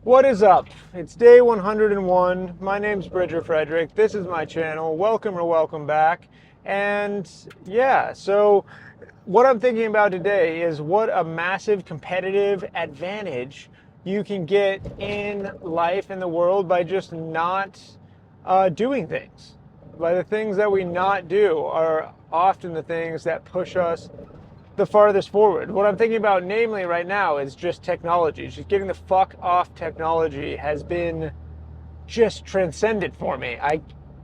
What is up? It's day 101. My name's Bridger Frederick. This is my channel. Welcome or welcome back. And yeah, so what I'm thinking about today is what a massive competitive advantage you can get in life, in the world, by just not doing things. By the things that we not do are often the things that push us the farthest forward. What I'm thinking about, namely right now, is just technology. Just getting the fuck off technology has been just transcendent for me. I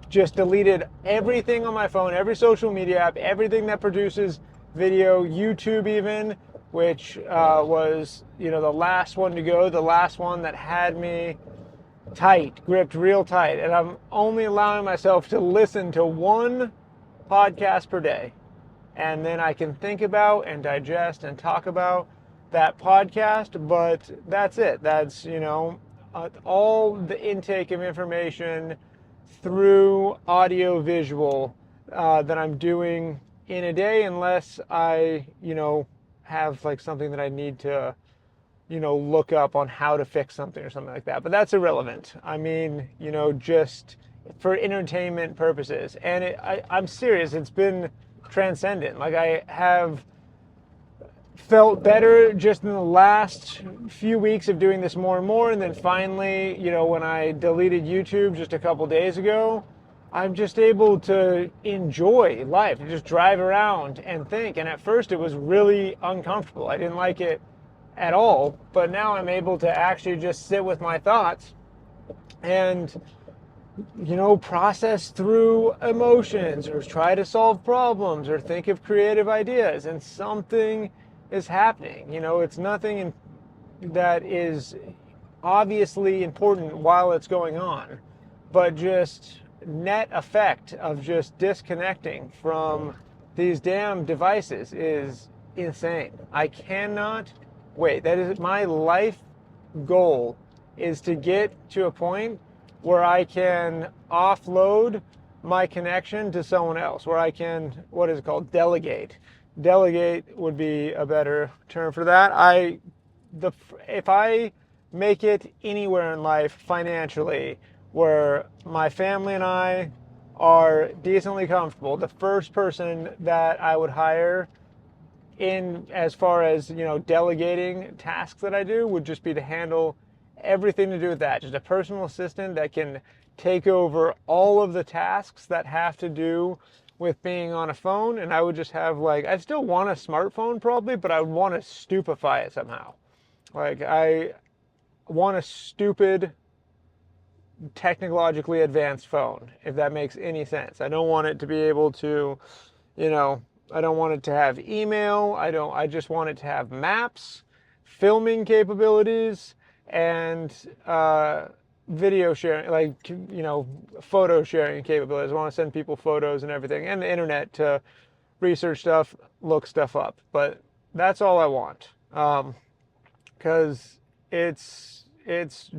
just deleted everything on my phone, every social media app, everything that produces video, YouTube even, which was, the last one to go, the last one that had me tight, gripped real tight. And I'm only allowing myself to listen to one podcast per day, and then I can think about and digest and talk about that podcast. But that's it. That's, all the intake of information through audio visual that I'm doing in a day, unless I, have like something that I need to, look up on how to fix something or something like that. But that's irrelevant. I mean, just for entertainment purposes. And I'm serious. It's been transcendent. Like, I have felt better just in the last few weeks of doing this more and more. And then finally, when I deleted YouTube just a couple days ago, I'm just able to enjoy life, to just drive around and think. And at first it was really uncomfortable. I didn't like it at all. But now I'm able to actually just sit with my thoughts and process through emotions, or try to solve problems, or think of creative ideas, and something is happening. It's nothing that is obviously important while it's going on, but just net effect of just disconnecting from these damn devices is insane. I cannot wait. That is my life goal, is to get to a point where I can offload my connection to someone else, where I can, what is it called, delegate. Delegate would be a better term for that. If I make it anywhere in life financially where my family and I are decently comfortable, the first person that I would hire, in as far as delegating tasks that I do, would just be to handle everything to do with that. Just a personal assistant that can take over all of the tasks that have to do with being on a phone. And I would just have, like, I'd still want a smartphone probably, but I would want to stupefy it somehow. Like, I want a stupid, technologically advanced phone, if that makes any sense. I don't want it to be able to, you know, I don't want it to have email. I just want it to have maps, filming capabilities, and video sharing, like, photo sharing capabilities. I want to send people photos and everything, and the internet to research stuff, look stuff up. But that's all I want. Because it's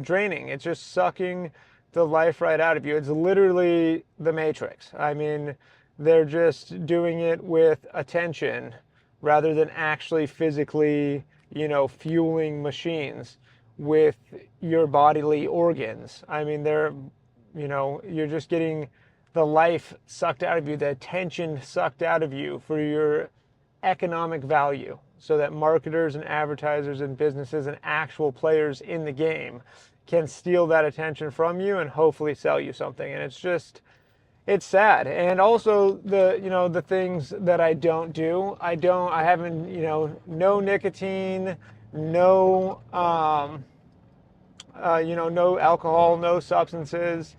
draining. It's just sucking the life right out of you. It's literally the Matrix. I mean, they're just doing it with attention rather than actually physically, fueling machines with your bodily organs. I mean, you're just getting the life sucked out of you, the attention sucked out of you for your economic value, so that marketers and advertisers and businesses and actual players in the game can steal that attention from you and hopefully sell you something. And it's sad. And also the things that I don't do. I haven't, no nicotine, no no alcohol, no substances.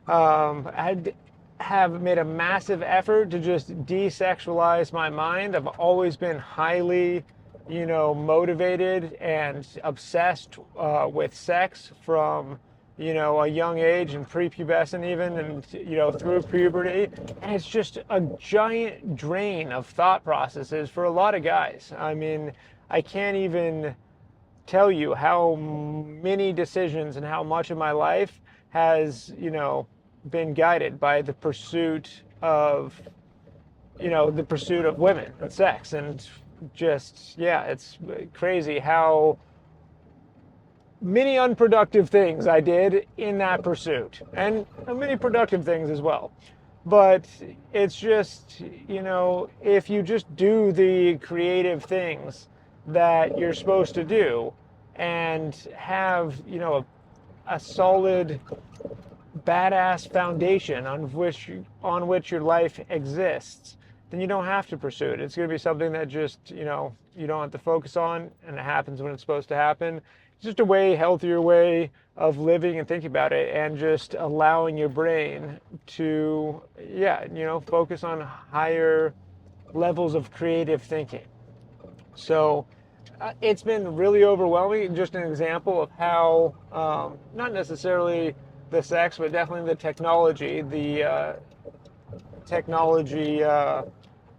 I have made a massive effort to just desexualize my mind. I've always been highly, motivated and obsessed with sex from, a young age, and prepubescent even, and, through puberty. And it's just a giant drain of thought processes for a lot of guys. I mean, I can't even tell you how many decisions and how much of my life has, been guided by the pursuit of, women and sex. And just, yeah, it's crazy how many unproductive things I did in that pursuit, and many productive things as well. But it's just, if you just do the creative things that you're supposed to do and have, a solid, badass foundation on which your life exists, then you don't have to pursue it. It's going to be something that just, you don't have to focus on, and it happens when it's supposed to happen. It's just a way healthier way of living and thinking about it, and just allowing your brain to, focus on higher levels of creative thinking. So it's been really overwhelming. Just an example of how, not necessarily the sex, but definitely the technology,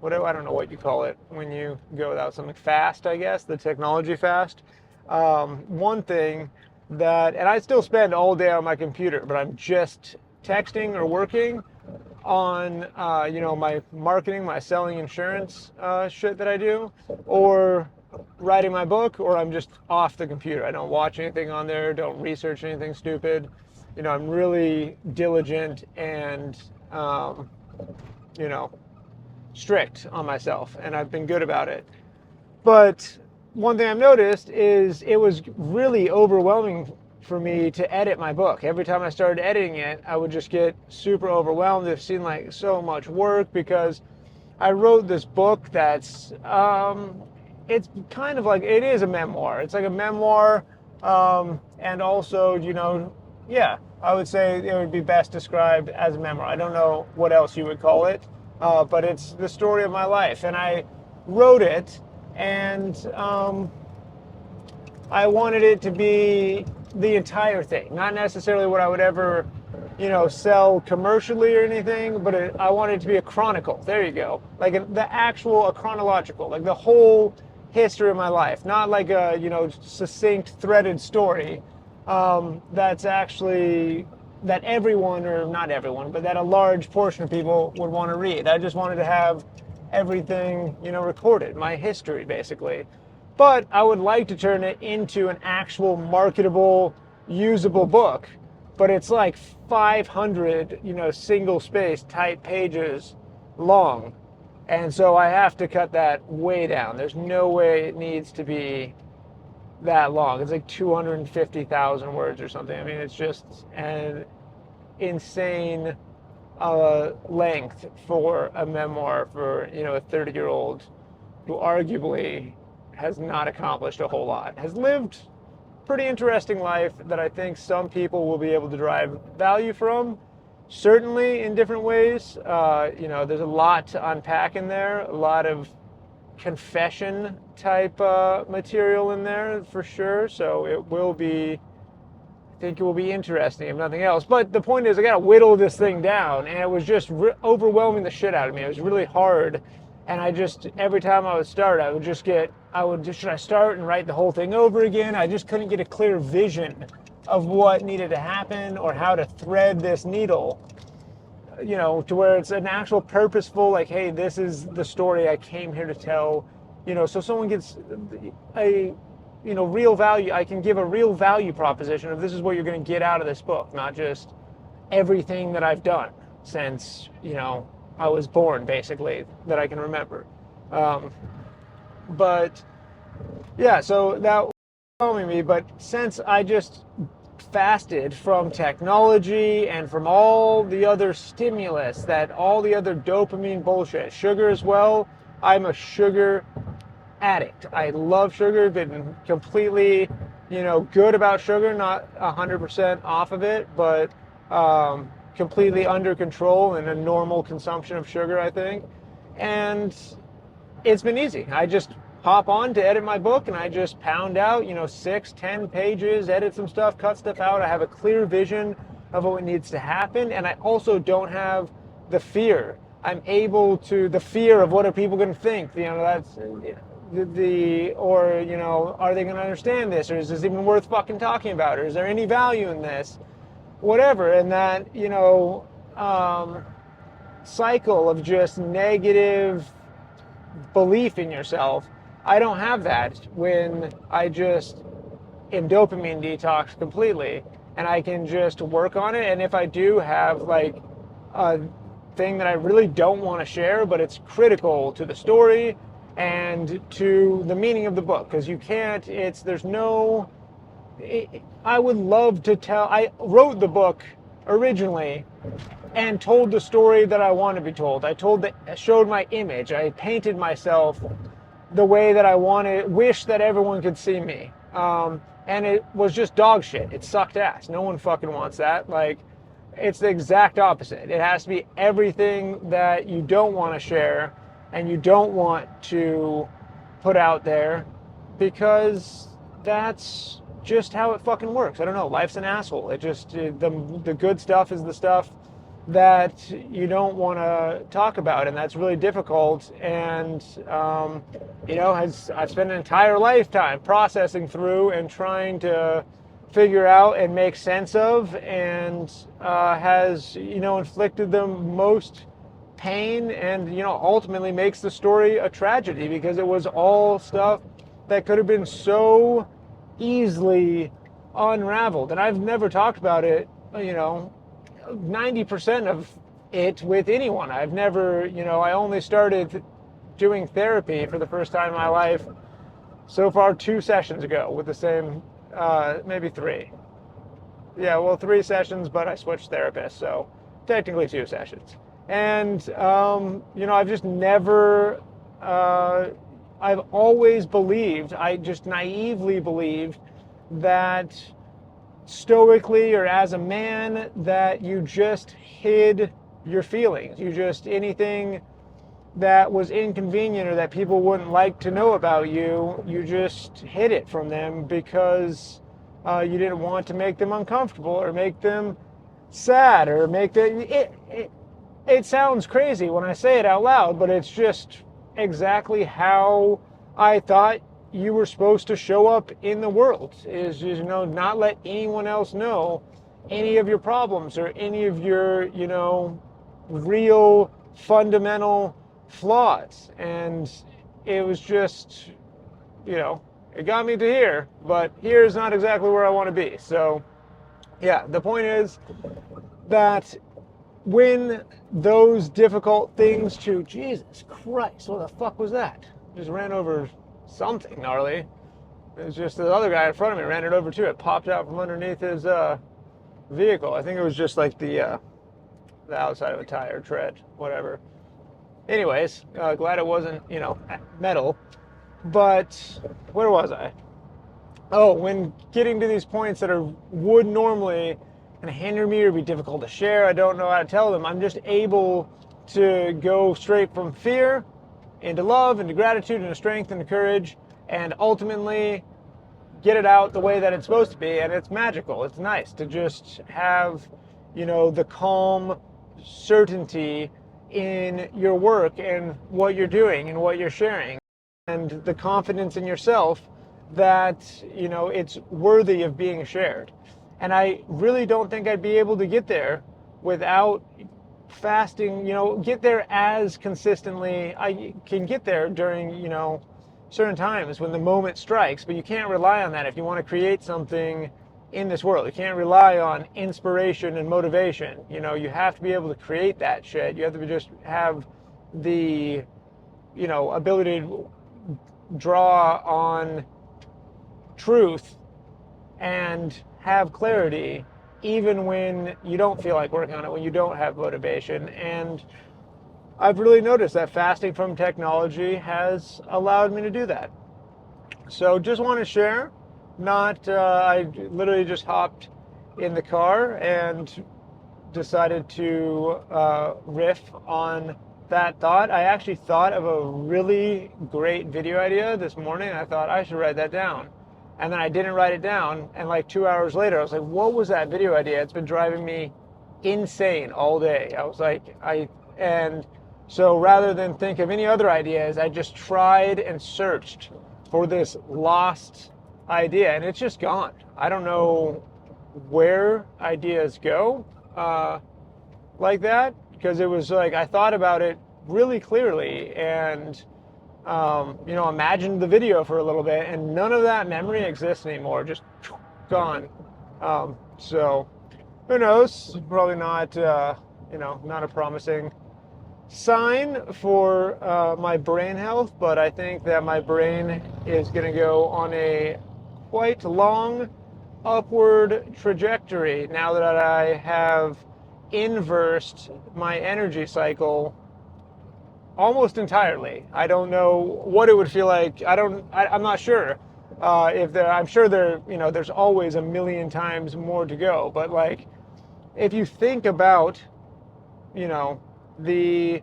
whatever, I don't know what you call it when you go without something fast, I guess, the technology fast. One thing that, and I still spend all day on my computer, but I'm just texting or working on, my marketing, my selling insurance shit that I do, or writing my book, or I'm just off the computer. I don't watch anything on there, don't research anything stupid. I'm really diligent and, strict on myself, and I've been good about it. But one thing I've noticed is it was really overwhelming for me to edit my book. Every time I started editing it, I would just get super overwhelmed. It seemed like so much work, because I wrote this book that's, it's kind of like, it is a memoir. It's like a memoir, and also, I would say it would be best described as a memoir. I don't know what else you would call it, but it's the story of my life. And I wrote it, and I wanted it to be the entire thing, not necessarily what I would ever, sell commercially or anything, but I wanted it to be a chronicle. There you go. Like a chronological, like the whole history of my life, not like a, succinct threaded story. That's actually, that everyone, or not everyone, but that a large portion of people would want to read. I just wanted to have everything, recorded, my history basically. But I would like to turn it into an actual marketable, usable book. But it's like 500, single space type pages long. And so I have to cut that way down. There's no way it needs to be that long. It's like 250,000 words or something. I mean, it's just an insane length for a memoir for, a 30-year-old who arguably has not accomplished a whole lot, has lived pretty interesting life that I think some people will be able to derive value from, certainly in different ways. There's a lot to unpack in there, a lot of confession type material in there for sure. So I think it will be interesting if nothing else. But the point is, I got to whittle this thing down, and it was just overwhelming the shit out of me. It was really hard. And every time I would start, should I start and write the whole thing over again? I just couldn't get a clear vision of what needed to happen or how to thread this needle, to where it's an actual purposeful, like, hey, this is the story I came here to tell, so someone gets a, real value. I can give a real value proposition of this is what you're going to get out of this book, not just everything that I've done since, I was born, basically, that I can remember. But yeah, so that was overwhelming me. But since I just fasted from technology and from all the other stimulus, all the other dopamine bullshit, sugar as well, I'm a sugar addict. I love sugar, been completely, good about sugar, not 100% off of it, but completely under control and a normal consumption of sugar, I think. And it's been easy. I just hop on to edit my book, and I just pound out, 6-10 pages, edit some stuff, cut stuff out. I have a clear vision of what needs to happen, and I also don't have the fear. The fear of what are people going to think? That's are they going to understand this, or is this even worth fucking talking about, or is there any value in this? Whatever. And that, cycle of just negative belief in yourself, I don't have that when I just in dopamine detox completely, and I can just work on it. And if I do have like a thing that I really don't want to share, but it's critical to the story and to the meaning of the book, because you can't, there's no, I would love to tell, I wrote the book originally and told the story that I want to be told. I showed my image. I painted myself the way that I wanted, wish that everyone could see me. And it was just dog shit. It sucked ass. No one fucking wants that. Like, it's the exact opposite. It has to be everything that you don't want to share and you don't want to put out there, because that's just how it fucking works. I don't know. Life's an asshole. It just, the good stuff is the stuff that you don't want to talk about, and that's really difficult. And I've spent an entire lifetime processing through and trying to figure out and make sense of, and has inflicted the most pain, and ultimately makes the story a tragedy, because it was all stuff that could have been so easily unraveled. And I've never talked about it 90% of it with anyone. I've never, I only started doing therapy for the first time in my life so far 2 sessions ago with the same, maybe 3. Yeah, well, 3 sessions, but I switched therapists, so technically 2 sessions. And, I've just never, I've always believed, I just naively believed that stoically, or as a man, that you just hid your feelings. You just, anything that was inconvenient or that people wouldn't like to know about you, you just hid it from them, because you didn't want to make them uncomfortable or make them sad or make them, it sounds crazy when I say it out loud, but it's just exactly how I thought you were supposed to show up in the world, is not let anyone else know any of your problems or any of your real fundamental flaws. And it was just it got me to here, but here's not exactly where I want to be. So yeah, the point is that when those difficult things Jesus Christ, what the fuck was that? Just ran over something gnarly. It was just the other guy in front of me ran it over too. It popped out from underneath his vehicle. I think it was just like the outside of a tire tread, whatever. Anyways, glad it wasn't metal. But where was I? Oh, when getting to these points that would normally kind of hinder me or be difficult to share, I don't know how to tell them. I'm just able to go straight from fear into love, into gratitude, into strength, into courage, and ultimately get it out the way that it's supposed to be. And it's magical. It's nice to just have, the calm certainty in your work and what you're doing and what you're sharing, and the confidence in yourself that, it's worthy of being shared. And I really don't think I'd be able to get there without fasting, get there as consistently. I can get there during, certain times when the moment strikes, but you can't rely on that if you want to create something in this world. You can't rely on inspiration and motivation. You have to be able to create that shit. You have to just have the, ability to draw on truth and have clarity, even when you don't feel like working on it, when you don't have motivation. And I've really noticed that fasting from technology has allowed me to do that. So just want to share, I literally just hopped in the car and decided to riff on that thought. I actually thought of a really great video idea this morning. I thought I should write that down. And then I didn't write it down. And like 2 hours later, I was like, what was that video idea? It's been driving me insane all day. I was like, and so rather than think of any other ideas, I just tried and searched for this lost idea, and it's just gone. I don't know where ideas go like that, because it was like I thought about it really clearly, and imagined the video for a little bit, and none of that memory exists anymore. Just gone. So who knows? Probably not, not a promising sign for my brain health, but I think that my brain is going to go on a quite long upward trajectory now that I have inversed my energy cycle almost entirely. I don't know what it would feel like. I'm not sure. I'm sure there's always a million times more to go. But like, if you think about, the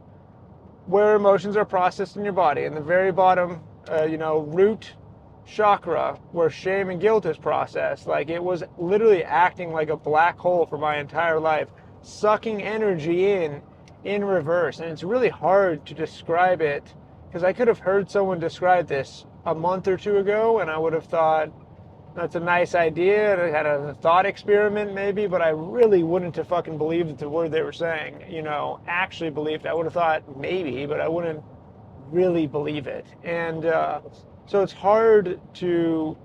where emotions are processed in your body, in the very bottom, root chakra, where shame and guilt is processed, like it was literally acting like a black hole for my entire life, sucking energy in reverse. And it's really hard to describe it, because I could have heard someone describe this a month or two ago and I would have thought that's a nice idea, and I had a thought experiment maybe, but I really wouldn't have fucking believed the word they were saying, actually believed. I would have thought maybe, but I wouldn't really believe it. And so it's hard to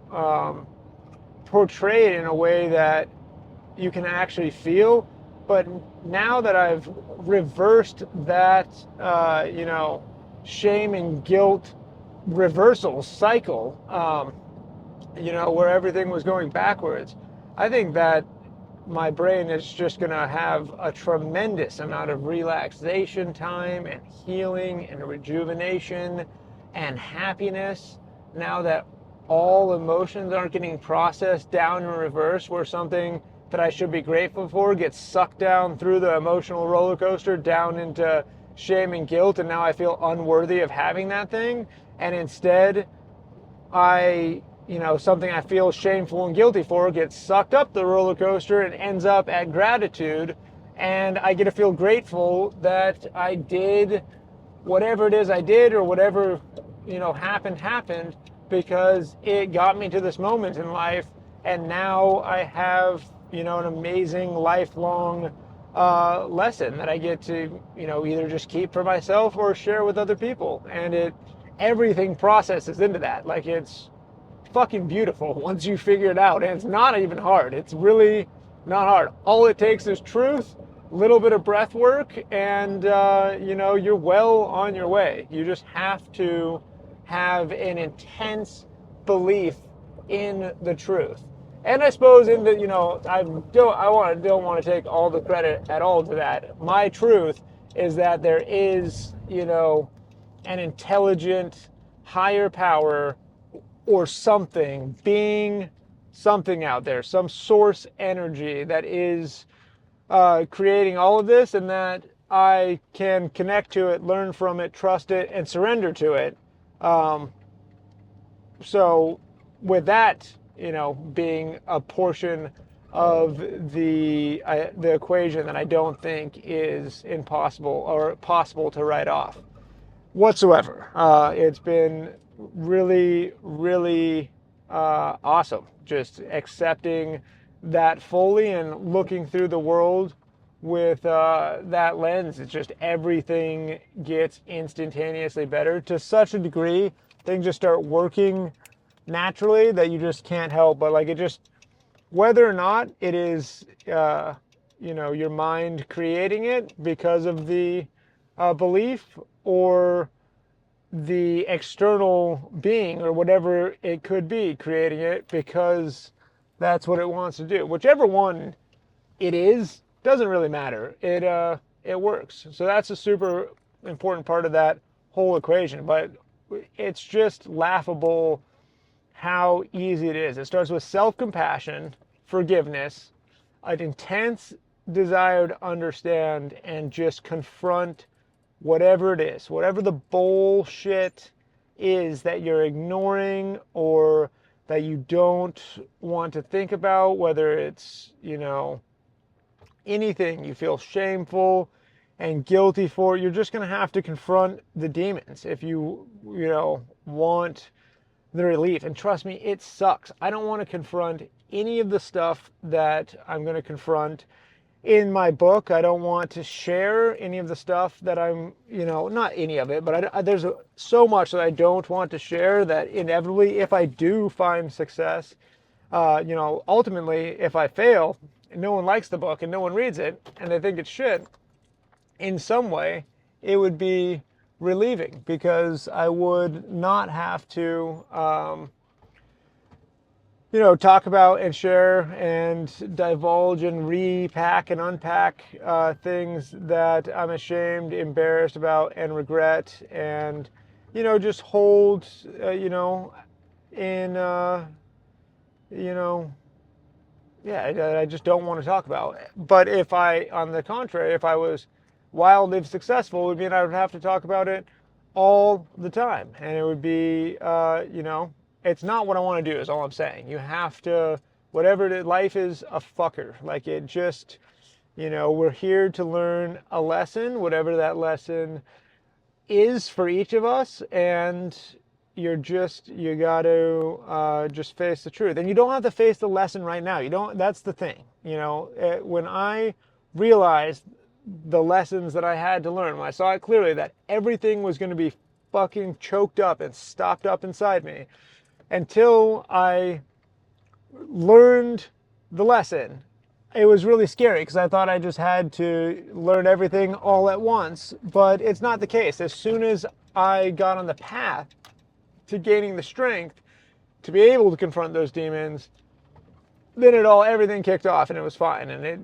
portray it in a way that you can actually feel. But now that I've reversed that, shame and guilt reversal cycle, where everything was going backwards, I think that my brain is just going to have a tremendous amount of relaxation time and healing and rejuvenation and happiness now that all emotions aren't getting processed down in reverse, where something that I should be grateful for gets sucked down through the emotional roller coaster down into shame and guilt, and now I feel unworthy of having that thing. And instead, something I feel shameful and guilty for gets sucked up the roller coaster and ends up at gratitude. And I get to feel grateful that I did whatever it is I did, or whatever, happened, because it got me to this moment in life. And now I have, an amazing lifelong lesson that I get to, either just keep for myself or share with other people. And everything processes into that. Like, it's fucking beautiful once you figure it out, and it's not even hard. It's really not hard. All it takes is truth, a little bit of breath work, and you're well on your way. You just have to have an intense belief in the truth. And I suppose in the, I don't want to take all the credit at all to that. My truth is that there is, an intelligent higher power or something, being something out there, some source energy that is creating all of this, and that I can connect to it, learn from it, trust it, and surrender to it. So with that, being a portion of the equation that I don't think is impossible or possible to write off whatsoever. It's been really, really awesome just accepting that fully and looking through the world with that lens. It's just everything gets instantaneously better to such a degree. Things just start working naturally that you just can't help but, like, it just, whether or not it is your mind creating it because of the belief, or the external being or whatever it could be creating it because that's what it wants to do. Whichever one it is, doesn't really matter. It works. So that's a super important part of that whole equation. But it's just laughable how easy it is. It starts with self-compassion, forgiveness, an intense desire to understand and just confront whatever it is, whatever the bullshit is that you're ignoring or that you don't want to think about, whether it's, anything you feel shameful and guilty for. You're just going to have to confront the demons if you want the relief. And trust me, it sucks. I don't want to confront any of the stuff that I'm going to confront. in my book. I don't want to share any of the stuff that I'm, not any of it, but there's so much that I don't want to share that inevitably, if I do find success, ultimately, if I fail, and no one likes the book and no one reads it and they think it's shit, in some way, it would be relieving because I would not have to, talk about and share and divulge and repack and unpack things that I'm ashamed, embarrassed about, and regret, and just hold, in, yeah, I just don't want to talk about. But if I, on the contrary, if I was wildly successful, it would mean I would have to talk about it all the time, and it would be, it's not what I want to do. Is all I'm saying. You have to, whatever it is, life is a fucker. Like it just, we're here to learn a lesson, whatever that lesson is for each of us, and you got to just face the truth. And you don't have to face the lesson right now. You don't. That's the thing. When I realized the lessons that I had to learn, when I saw it clearly that everything was going to be fucking choked up and stopped up inside me, until I learned the lesson, it was really scary because I thought I just had to learn everything all at once, but it's not the case. As soon as I got on the path to gaining the strength to be able to confront those demons, then everything kicked off and it was fine. And it,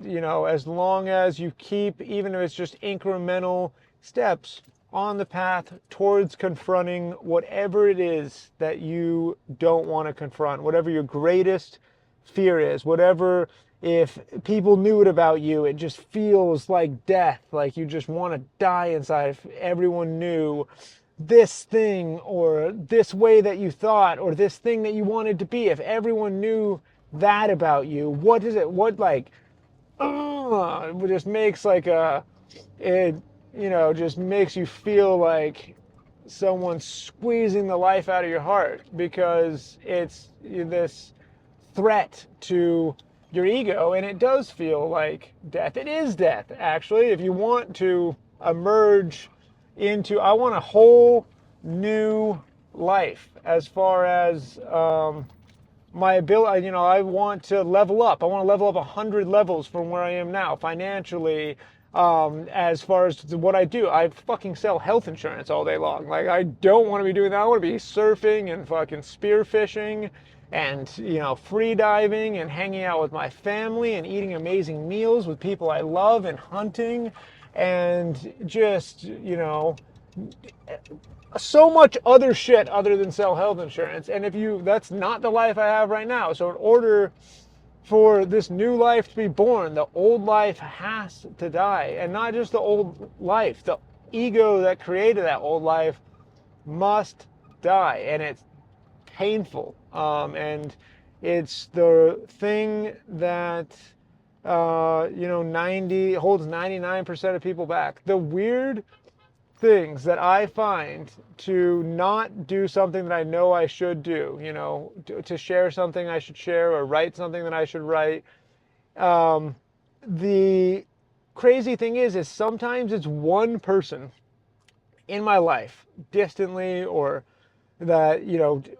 as long as you keep, even if it's just incremental steps on the path towards confronting whatever it is that you don't want to confront, whatever your greatest fear is, whatever, if people knew it about you, it just feels like death, like you just want to die inside. If everyone knew this thing or this way that you thought or this thing that you wanted to be, if everyone knew that about you, what is it? What, like, it just makes like just makes you feel like someone's squeezing the life out of your heart because it's this threat to your ego, and it does feel like death. It is death, actually. If you want to emerge into, I want a whole new life as far as my ability, I want to level up. I want to level up 100 levels from where I am now, financially, as far as what I do. I fucking sell health insurance all day long. Like, I don't want to be doing that. I want to be surfing and fucking spearfishing and, free diving and hanging out with my family and eating amazing meals with people I love and hunting and just, so much other shit other than sell health insurance. And that's not the life I have right now. So in order for this new life to be born, the old life has to die. And not just the old life, the ego that created that old life must die. And it's painful. And it's the thing that, holds 99% of people back. The weird things that I find to not do something that I know I should do, to share something I should share or write something that I should write. The crazy thing is sometimes it's one person in my life, distantly, or that,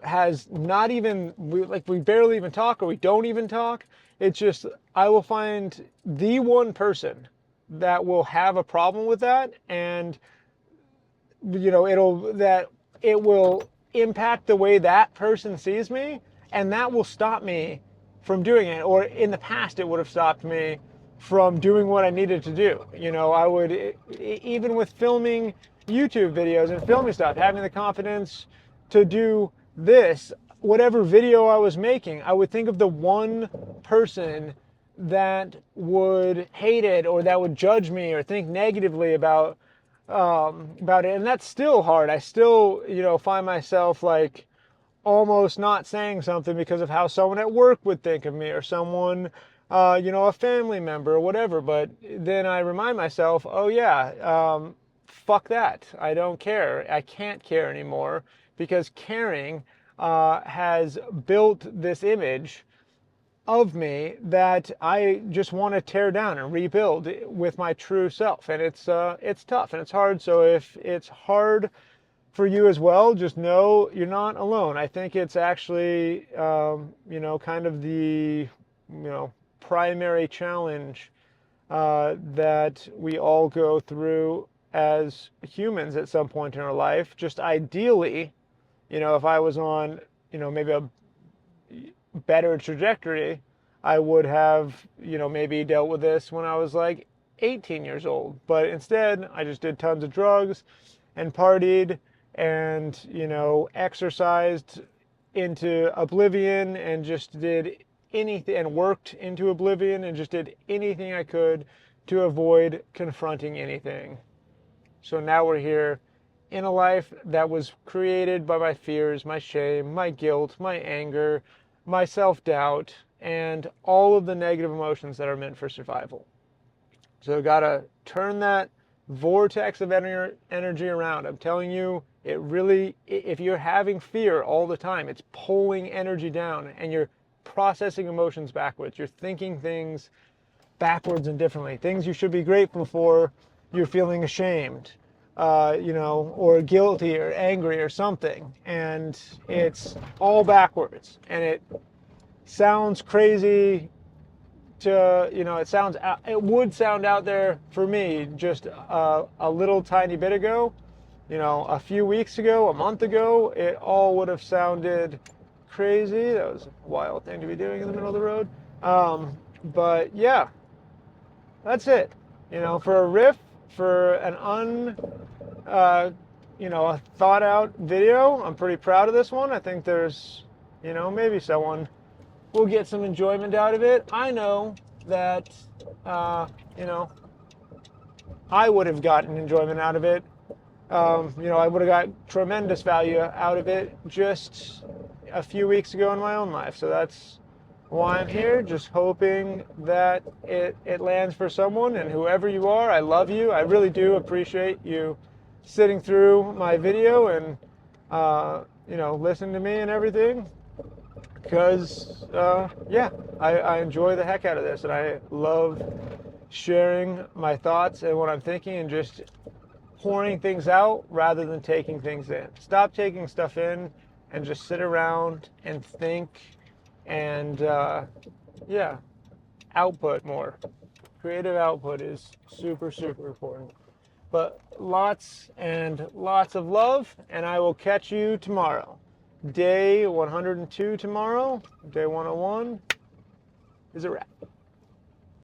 has not even, we barely even talk, or we don't even talk. It's just, I will find the one person that will have a problem with that, and it will impact the way that person sees me, and that will stop me from doing it. Or in the past, it would have stopped me from doing what I needed to do. I would, even with filming YouTube videos and filming stuff, having the confidence to do this, whatever video I was making, I would think of the one person that would hate it or that would judge me or think negatively about it. And that's still hard. I still, find myself like almost not saying something because of how someone at work would think of me, or someone, a family member or whatever. But then I remind myself, oh yeah, fuck that. I don't care. I can't care anymore, because caring has built this image of me that I just want to tear down and rebuild with my true self. And it's tough and it's hard. So if it's hard for you as well, just know you're not alone. I think it's actually, kind of the, primary challenge that we all go through as humans at some point in our life. Just ideally, if I was on, maybe a better trajectory, I would have, maybe dealt with this when I was like 18 years old. But instead, I just did tons of drugs and partied and, exercised into oblivion and just did anything and worked into oblivion and just did anything I could to avoid confronting anything. So now we're here in a life that was created by my fears, my shame, my guilt, my anger, my self-doubt, and all of the negative emotions that are meant for survival. So gotta turn that vortex of energy around. I'm telling you, it really, if you're having fear all the time, it's pulling energy down and you're processing emotions backwards. You're thinking things backwards and differently. Things you should be grateful for, you're feeling ashamed, or guilty or angry or something. And it's all backwards. And it sounds crazy to, it would sound out there for me just a little tiny bit ago. A few weeks ago, a month ago, it all would have sounded crazy. That was a wild thing to be doing in the middle of the road. But yeah, that's it. For a riff, for an a thought out video, I'm pretty proud of this one. I think there's, maybe someone will get some enjoyment out of it. I know that, I would have gotten enjoyment out of it. I would have got tremendous value out of it just a few weeks ago in my own life. So that's why I'm here, just hoping that it lands for someone. And whoever you are, I love you. I really do appreciate you sitting through my video and, listening to me and everything. Because, I enjoy the heck out of this. And I love sharing my thoughts and what I'm thinking and just pouring things out rather than taking things in. Stop taking stuff in and just sit around and think and, output more. Creative output is super, super important. But lots and lots of love, and I will catch you tomorrow. Day 102 tomorrow. Day 101 is a wrap.